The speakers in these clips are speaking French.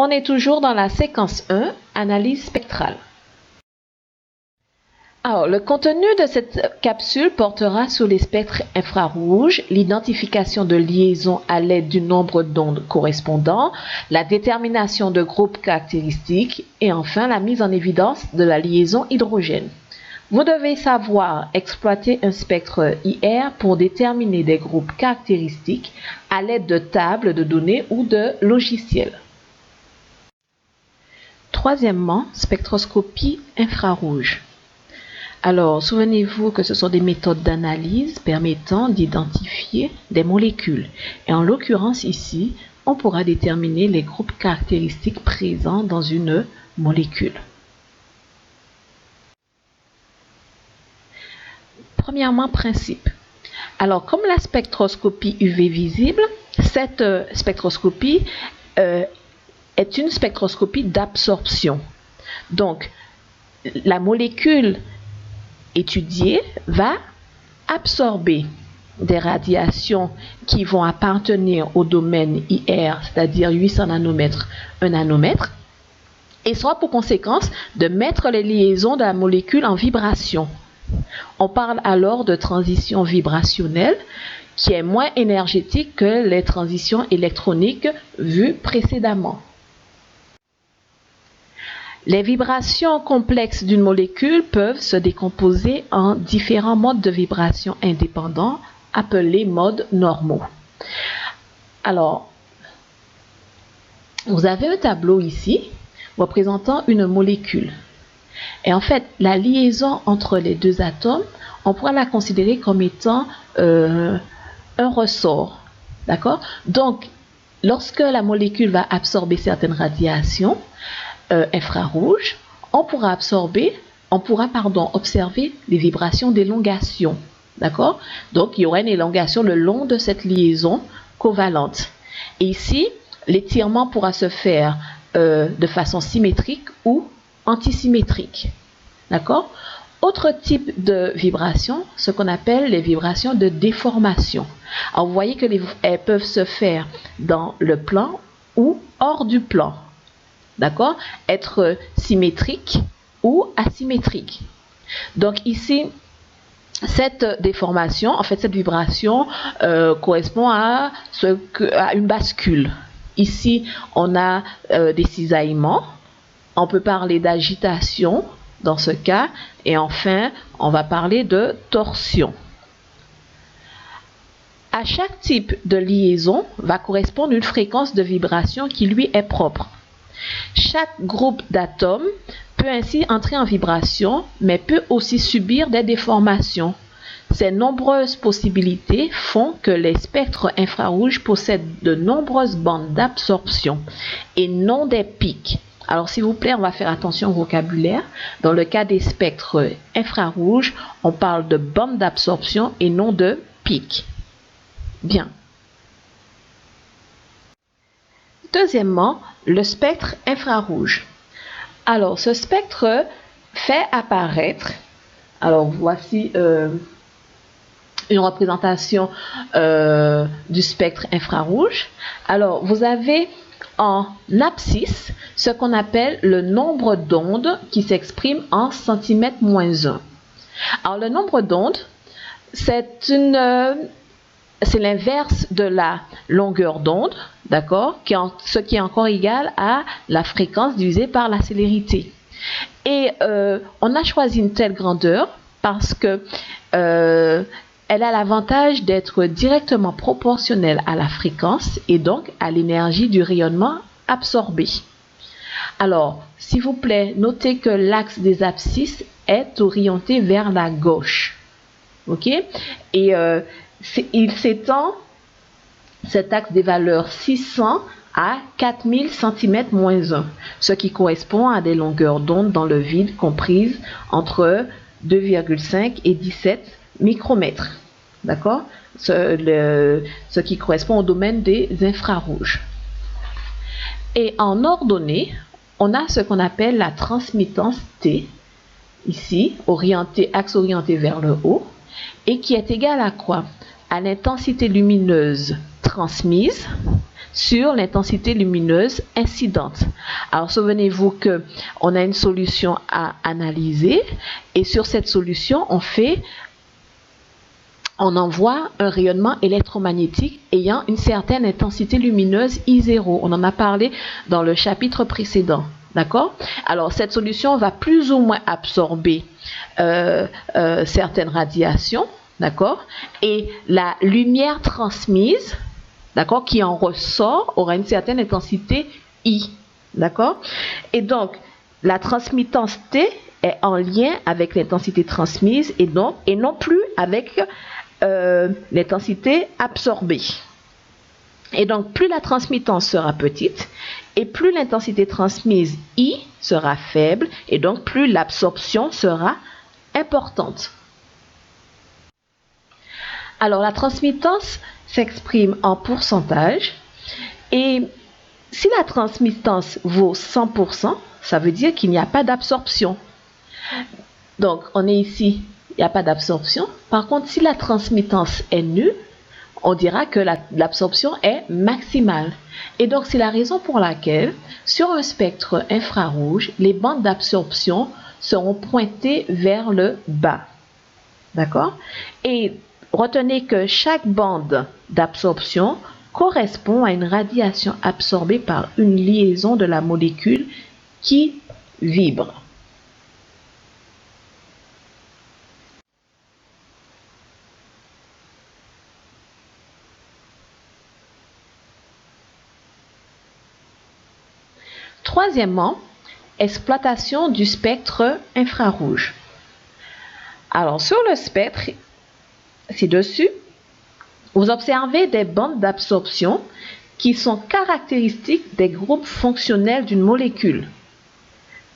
On est toujours dans la séquence 1, analyse spectrale. Alors, le contenu de cette capsule portera sur les spectres infrarouges, l'identification de liaisons à l'aide du nombre d'ondes correspondant, la détermination de groupes caractéristiques et enfin la mise en évidence de la liaison hydrogène. Vous devez savoir exploiter un spectre IR pour déterminer des groupes caractéristiques à l'aide de tables de données ou de logiciels. Troisièmement, spectroscopie infrarouge. Alors, souvenez-vous que ce sont des méthodes d'analyse permettant d'identifier des molécules. Et en l'occurrence ici, on pourra déterminer les groupes caractéristiques présents dans une molécule. Premièrement, principe. Alors, comme la spectroscopie UV visible, cette spectroscopie est une spectroscopie d'absorption. Donc, la molécule étudiée va absorber des radiations qui vont appartenir au domaine IR, c'est-à-dire 800 nanomètres, 1 nanomètre, et sera pour conséquence de mettre les liaisons de la molécule en vibration. On parle alors de transition vibrationnelle qui est moins énergétique que les transitions électroniques vues précédemment. Les vibrations complexes d'une molécule peuvent se décomposer en différents modes de vibration indépendants appelés modes normaux. Alors, vous avez un tableau ici représentant une molécule. Et en fait, la liaison entre les deux atomes, on pourra la considérer comme étant un ressort. D'accord? Donc, lorsque la molécule va absorber certaines radiations infrarouges, on pourra observer des vibrations d'élongation. D'accord? Donc, il y aura une élongation le long de cette liaison covalente. Et ici, l'étirement pourra se faire de façon symétrique ou antisymétrique. D'accord? Autre type de vibration, ce qu'on appelle les vibrations de déformation. Alors, vous voyez qu'elles peuvent se faire dans le plan ou hors du plan. D'accord? Être symétrique ou asymétrique. Donc, ici, cette déformation, en fait, cette vibration correspond à une bascule. Ici, on a des cisaillements. On peut parler d'agitation dans ce cas. Et enfin, on va parler de torsion. À chaque type de liaison va correspondre une fréquence de vibration qui lui est propre. Chaque groupe d'atomes peut ainsi entrer en vibration, mais peut aussi subir des déformations. Ces nombreuses possibilités font que les spectres infrarouges possèdent de nombreuses bandes d'absorption et non des pics. Alors, s'il vous plaît, on va faire attention au vocabulaire. Dans le cas des spectres infrarouges, on parle de bandes d'absorption et non de pics. Bien. Deuxièmement, le spectre infrarouge. Alors, ce spectre fait apparaître, alors voici une représentation du spectre infrarouge. Alors, vous avez en abscisse ce qu'on appelle le nombre d'ondes qui s'exprime en cm-1. Alors, le nombre d'ondes, c'est l'inverse de la longueur d'onde, d'accord, ce qui est encore égal à la fréquence divisée par la célérité. Et on a choisi une telle grandeur parce que elle a l'avantage d'être directement proportionnelle à la fréquence et donc à l'énergie du rayonnement absorbé. Alors, s'il vous plaît, notez que l'axe des abscisses est orienté vers la gauche. OK? Et il s'étend, cet axe des valeurs 600 à 4000 cm-1, ce qui correspond à des longueurs d'onde dans le vide comprises entre 2,5 et 17 micromètres. D'accord? Ce qui correspond au domaine des infrarouges. Et en ordonnée, on a ce qu'on appelle la transmittance T, ici, axe orienté vers le haut, et qui est égal à quoi? À l'intensité lumineuse transmise sur l'intensité lumineuse incidente. Alors souvenez-vous que on a une solution à analyser et sur cette solution on envoie un rayonnement électromagnétique ayant une certaine intensité lumineuse I0. On en a parlé dans le chapitre précédent. D'accord? Alors, cette solution va plus ou moins absorber certaines radiations. D'accord? Et la lumière transmise, d'accord, qui en ressort, aura une certaine intensité I. D'accord? Et donc, la transmittance T est en lien avec l'intensité transmise et non plus avec l'intensité absorbée. Et donc, plus la transmittance sera petite et plus l'intensité transmise I sera faible et donc plus l'absorption sera importante. Alors, la transmittance s'exprime en pourcentage et si la transmittance vaut 100%, ça veut dire qu'il n'y a pas d'absorption. Donc, on est ici, il n'y a pas d'absorption. Par contre, si la transmittance est nulle, on dira que l'absorption est maximale. Et donc, c'est la raison pour laquelle, sur un spectre infrarouge, les bandes d'absorption seront pointées vers le bas. D'accord? Et retenez que chaque bande d'absorption correspond à une radiation absorbée par une liaison de la molécule qui vibre. Troisièmement, exploitation du spectre infrarouge. Alors, sur le spectre, ci-dessus, vous observez des bandes d'absorption qui sont caractéristiques des groupes fonctionnels d'une molécule.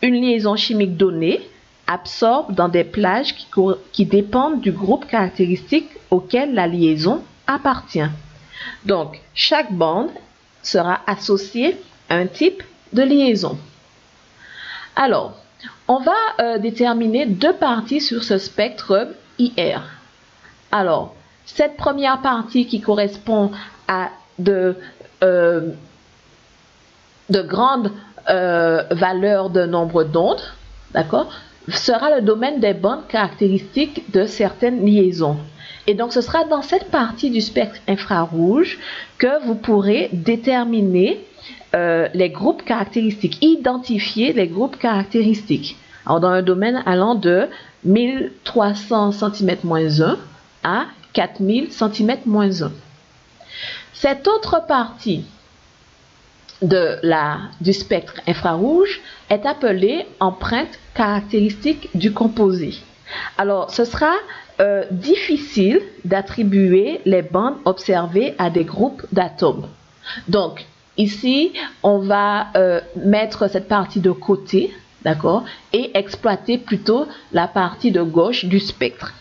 Une liaison chimique donnée absorbe dans des plages qui dépendent du groupe caractéristique auquel la liaison appartient. Donc, chaque bande sera associée à un type de liaison. Alors, on va déterminer deux parties sur ce spectre IR. Alors, cette première partie qui correspond à de grandes valeurs de nombre d'ondes, d'accord, sera le domaine des bandes caractéristiques de certaines liaisons. Et donc, ce sera dans cette partie du spectre infrarouge que vous pourrez déterminer les groupes caractéristiques, identifier les groupes caractéristiques. Alors, dans un domaine allant de 1300 cm-1 à 4000 cm-1. Cette autre partie du spectre infrarouge est appelée empreinte caractéristique du composé. Alors, ce sera difficile d'attribuer les bandes observées à des groupes d'atomes. Donc, ici, on va mettre cette partie de côté, d'accord, et exploiter plutôt la partie de gauche du spectre.